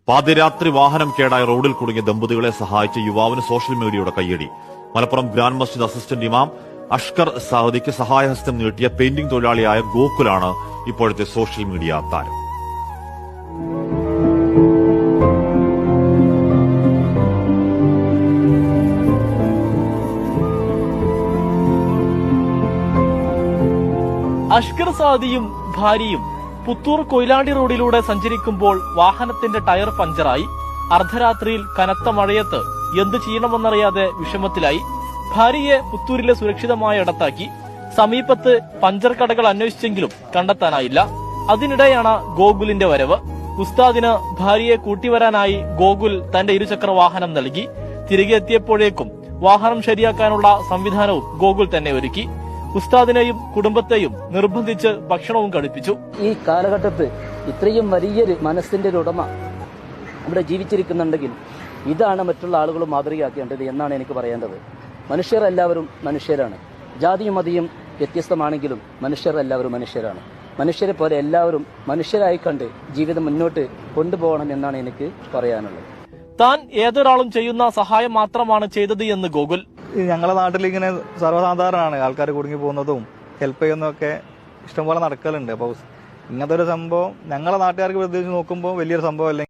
പാതിരാത്രി വാഹനം കേടായ റോഡിൽ കുടുങ്ങിയ ദമ്പതികളെ സഹായിച്ച യുവാവിന് സോഷ്യൽ മീഡിയയുടെ കയ്യടി. മലപ്പുറം ഗ്രാൻഡ് മസ്ജിദ് അസിസ്റ്റന്റ് ഇമാം അഷ്കർ സാദിക്ക് സഹായഹസ്തം നീട്ടിയ പെയിന്റിംഗ് തൊഴിലാളിയായ ഗോകുലാണ് ഇപ്പോഴത്തെ സോഷ്യൽ മീഡിയ താരം. അഷ്കർ സാദിയും ഭാര്യയും പുത്തൂർ കൊയിലാണ്ടി റോഡിലൂടെ സഞ്ചരിക്കുമ്പോൾ വാഹനത്തിന്റെ ടയർ പഞ്ചറായി. അർദ്ധരാത്രിയിൽ കനത്ത മഴയത്ത് എന്തു ചെയ്യണമെന്നറിയാതെ വിഷമത്തിലായി. ഭാര്യയെ പുത്തൂരിലെ സുരക്ഷിതമായ ഇടത്താക്കി. സമീപത്ത് പഞ്ചർ കടകൾ അന്വേഷിച്ചെങ്കിലും കണ്ടെത്താനായില്ല. അതിനിടെയാണ് ഗോകുലിന്റെ വരവ്. ഉസ്താദിന് ഭാര്യയെ കൂട്ടിവരാനായി ഗോകുൽ തന്റെ ഇരുചക്ര വാഹനം നൽകി. തിരികെ എത്തിയപ്പോഴേക്കും വാഹനം ശരിയാക്കാനുള്ള സംവിധാനവും ഗോകുൽ തന്നെ ഒരുക്കി. ഉസ്താദിനെയും കുടുംബത്തെയും നിർബന്ധിച്ച് ഭക്ഷണവും കഴിപ്പിച്ചു. ഈ കാലഘട്ടത്ത് ഇത്രയും വലിയൊരു മനസ്സിന്റെ ഒരു ഉടമ ഇവിടെ ജീവിച്ചിരിക്കുന്നുണ്ടെങ്കിൽ ഇതാണ് മറ്റുള്ള ആളുകൾ മാതൃകയാക്കേണ്ടത് എന്നാണ് എനിക്ക് പറയേണ്ടത്. മനുഷ്യർ എല്ലാവരും മനുഷ്യരാണ്. ജാതിയും മതിയും വ്യത്യസ്തമാണെങ്കിലും മനുഷ്യർ എല്ലാവരും മനുഷ്യരാണ്. മനുഷ്യരെ പോലെ എല്ലാവരും മനുഷ്യരായി കണ്ട് ജീവിതം മുന്നോട്ട് കൊണ്ടുപോകണം എന്നാണ് എനിക്ക് പറയാനുള്ളത്. താൻ ഏതൊരാളും ചെയ്യുന്ന സഹായം മാത്രമാണ് ചെയ്തത് എന്ന് ഗോകുൽ. ഞങ്ങളുടെ നാട്ടിൽ ഇങ്ങനെ സർവ്വസാധാരണമാണ് ആൾക്കാർ കുടുങ്ങി പോകുന്നതും ഹെൽപ്പ് ചെയ്യുന്നതൊക്കെ ഇഷ്ടംപോലെ നടക്കലുണ്ട്. അപ്പോൾ ഇങ്ങനത്തെ ഒരു സംഭവം ഞങ്ങളുടെ നാട്ടുകാർക്ക് പ്രത്യേകിച്ച് നോക്കുമ്പോൾ വലിയൊരു സംഭവമല്ല.